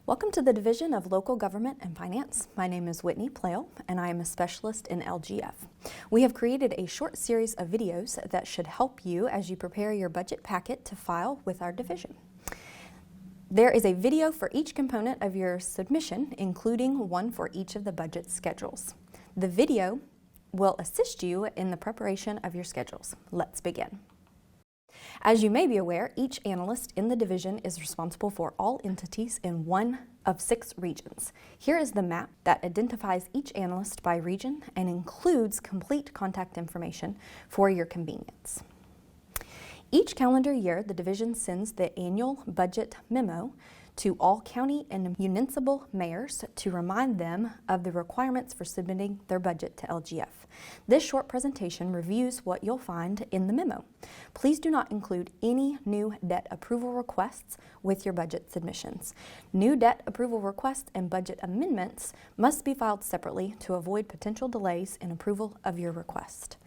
Welcome to the Division of Local Government and Finance. My name is Whitney Plale, and I am a specialist in LGF. We have created a short series of videos that should help you as you prepare your budget packet to file with our division. There is a video for each component of your submission, including one for each of the budget schedules. The video will assist you in the preparation of your schedules. Let's begin. As you may be aware, each analyst in the division is responsible for all entities in one of 6 regions. Here is the map that identifies each analyst by region and includes complete contact information for your convenience. Each calendar year, the division sends the annual budget memo to all county and municipal mayors to remind them of the requirements for submitting their budget to LGF. This short presentation reviews what you'll find in the memo. Please do not include any new debt approval requests with your budget submissions. New debt approval requests and budget amendments must be filed separately to avoid potential delays in approval of your request.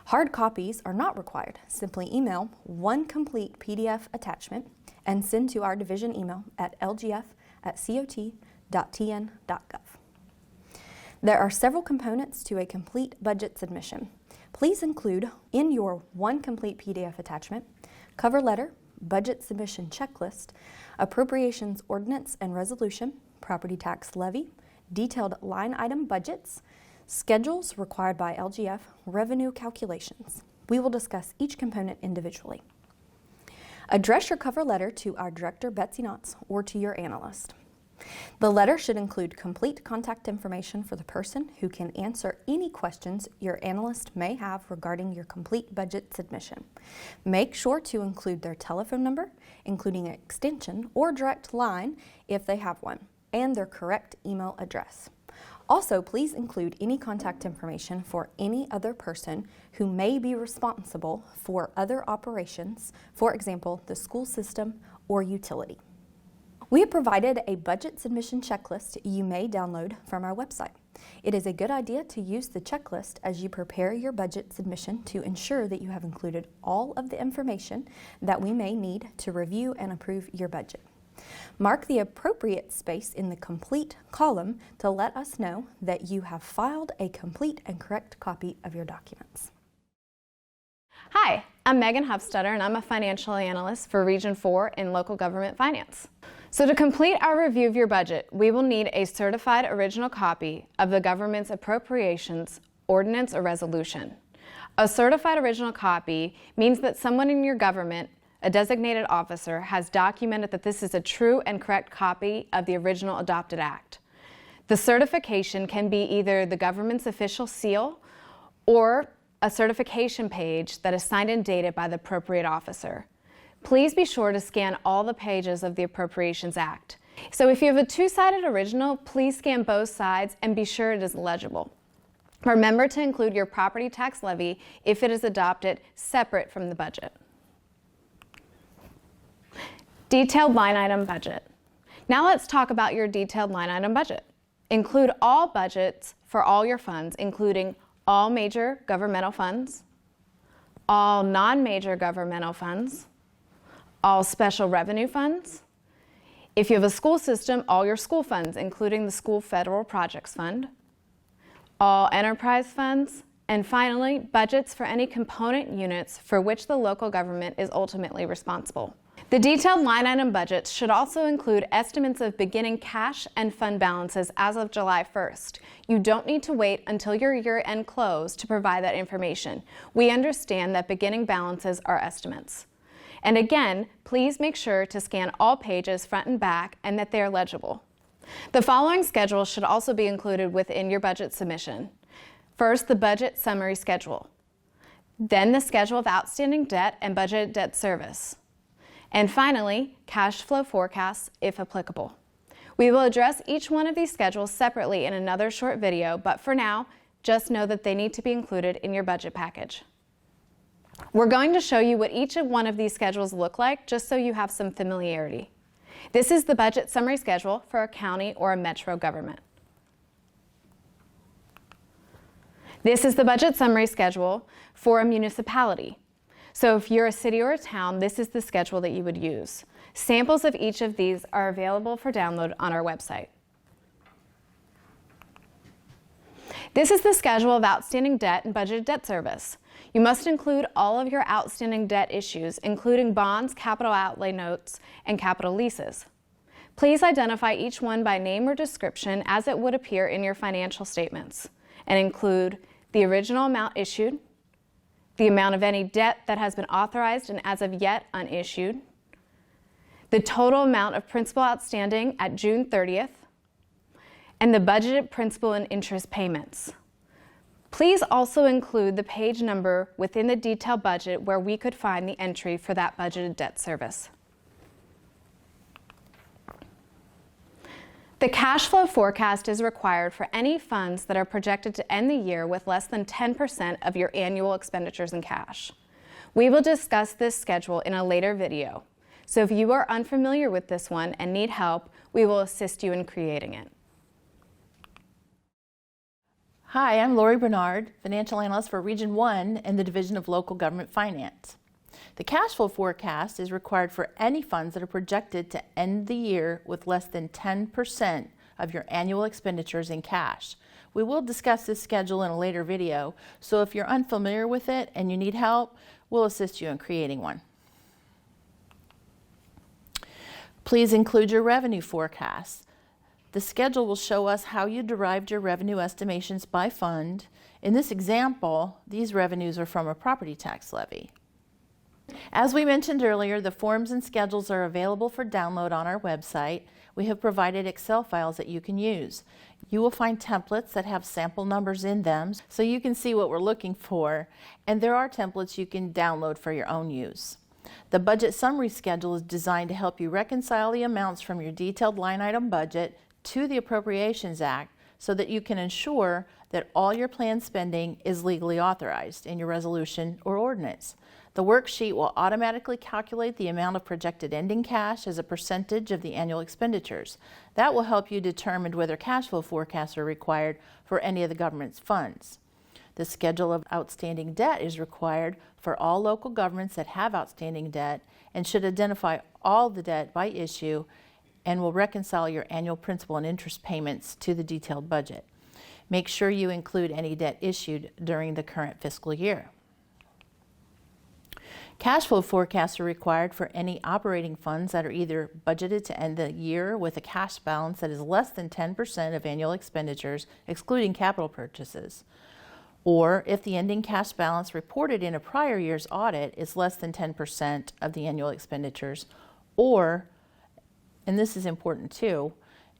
Hard copies are not required. Simply email one complete PDF attachment and send to our division email at lgf@cot.tn.gov. There are several components to a complete budget submission. Please include in your one complete PDF attachment, cover letter, budget submission checklist, appropriations ordinance and resolution, property tax levy, detailed line item budgets, schedules required by LGF, revenue calculations. We will discuss each component individually. Address your cover letter to our director, Betsy Knotts, or to your analyst. The letter should include complete contact information for the person who can answer any questions your analyst may have regarding your complete budget submission. Make sure to include their telephone number, including an extension or direct line if they have one, and their correct email address. Also, please include any contact information for any other person who may be responsible for other operations, for example, the school system or utility. We have provided a budget submission checklist you may download from our website. It is a good idea to use the checklist as you prepare your budget submission to ensure that you have included all of the information that we may need to review and approve your budget. Mark the appropriate space in the complete column to let us know that you have filed a complete and correct copy of your documents. Hi, I'm Megan Hufstetter and I'm a financial analyst for Region 4 in Local Government Finance. So to complete our review of your budget, we will need a certified original copy of the government's appropriations ordinance or resolution. A certified original copy means that someone in your government, a designated officer, has documented that this is a true and correct copy of the original adopted act. The certification can be either the government's official seal or a certification page that is signed and dated by the appropriate officer. Please be sure to scan all the pages of the Appropriations Act. So if you have a two-sided original, please scan both sides and be sure it is legible. Remember to include your property tax levy if it is adopted separate from the budget. Detailed line item budget. Now let's talk about your detailed line item budget. Include all budgets for all your funds, including all major governmental funds, all non-major governmental funds, all special revenue funds. If you have a school system, all your school funds, including the School Federal Projects Fund, all enterprise funds, and finally, budgets for any component units for which the local government is ultimately responsible. The detailed line item budgets should also include estimates of beginning cash and fund balances as of July 1st. You don't need to wait until your year-end close to provide that information. We understand that beginning balances are estimates. And again, please make sure to scan all pages front and back and that they are legible. The following schedule should also be included within your budget submission. First, the budget summary schedule. Then the schedule of outstanding debt and budgeted debt service. And finally, cash flow forecasts if applicable. We will address each one of these schedules separately in another short video, but for now, just know that they need to be included in your budget package. We're going to show you what each one of these schedules look like, just so you have some familiarity. This is the budget summary schedule for a county or a metro government. This is the budget summary schedule for a municipality. So if you're a city or a town, this is the schedule that you would use. Samples of each of these are available for download on our website. This is the schedule of outstanding debt and budgeted debt service. You must include all of your outstanding debt issues, including bonds, capital outlay notes, and capital leases. Please identify each one by name or description as it would appear in your financial statements, and include the original amount issued, the amount of any debt that has been authorized and as of yet unissued, the total amount of principal outstanding at June 30th, and the budgeted principal and interest payments. Please also include the page number within the detailed budget where we could find the entry for that budgeted debt service. The cash flow forecast is required for any funds that are projected to end the year with less than 10% of your annual expenditures in cash. We will discuss this schedule in a later video, so if you are unfamiliar with this one and need help, we will assist you in creating it. Hi, I'm Lori Bernard, Financial Analyst for Region 1 and the Division of Local Government Finance. The cash flow forecast is required for any funds that are projected to end the year with less than 10% of your annual expenditures in cash. We will discuss this schedule in a later video, so if you're unfamiliar with it and you need help, we'll assist you in creating one. Please include your revenue forecast. The schedule will show us how you derived your revenue estimations by fund. In this example, these revenues are from a property tax levy. As we mentioned earlier, the forms and schedules are available for download on our website. We have provided Excel files that you can use. You will find templates that have sample numbers in them so you can see what we're looking for, and there are templates you can download for your own use. The budget summary schedule is designed to help you reconcile the amounts from your detailed line item budget to the Appropriations Act so that you can ensure that all your planned spending is legally authorized in your resolution or ordinance. The worksheet will automatically calculate the amount of projected ending cash as a percentage of the annual expenditures. That will help you determine whether cash flow forecasts are required for any of the government's funds. The schedule of outstanding debt is required for all local governments that have outstanding debt and should identify all the debt by issue and will reconcile your annual principal and interest payments to the detailed budget. Make sure you include any debt issued during the current fiscal year. Cash flow forecasts are required for any operating funds that are either budgeted to end the year with a cash balance that is less than 10% of annual expenditures, excluding capital purchases, or if the ending cash balance reported in a prior year's audit is less than 10% of the annual expenditures, or, and this is important too,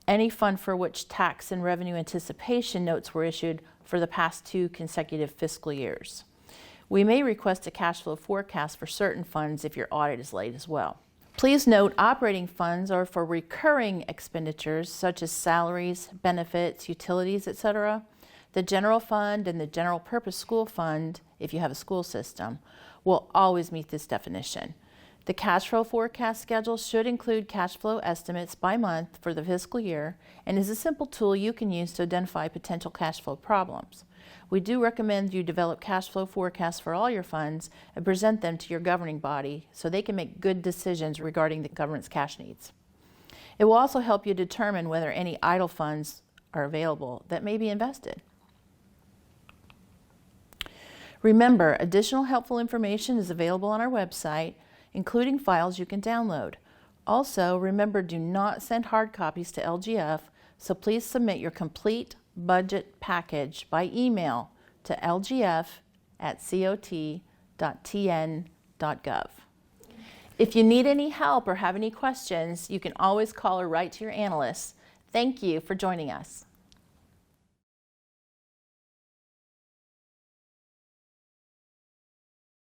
any fund for which tax and revenue anticipation notes were issued for the past 2 consecutive fiscal years. We may request a cash flow forecast for certain funds if your audit is late as well. Please note operating funds are for recurring expenditures such as salaries, benefits, utilities, etc. The general fund and the general purpose school fund, if you have a school system, will always meet this definition. The cash flow forecast schedule should include cash flow estimates by month for the fiscal year and is a simple tool you can use to identify potential cash flow problems. We do recommend you develop cash flow forecasts for all your funds and present them to your governing body so they can make good decisions regarding the government's cash needs. It will also help you determine whether any idle funds are available that may be invested. Remember, additional helpful information is available on our website, including files you can download. Also, remember, do not send hard copies to LGF, so please submit your complete budget package by email to lgf@cot.tn.gov. If you need any help or have any questions, you can always call or write to your analysts. Thank you for joining us.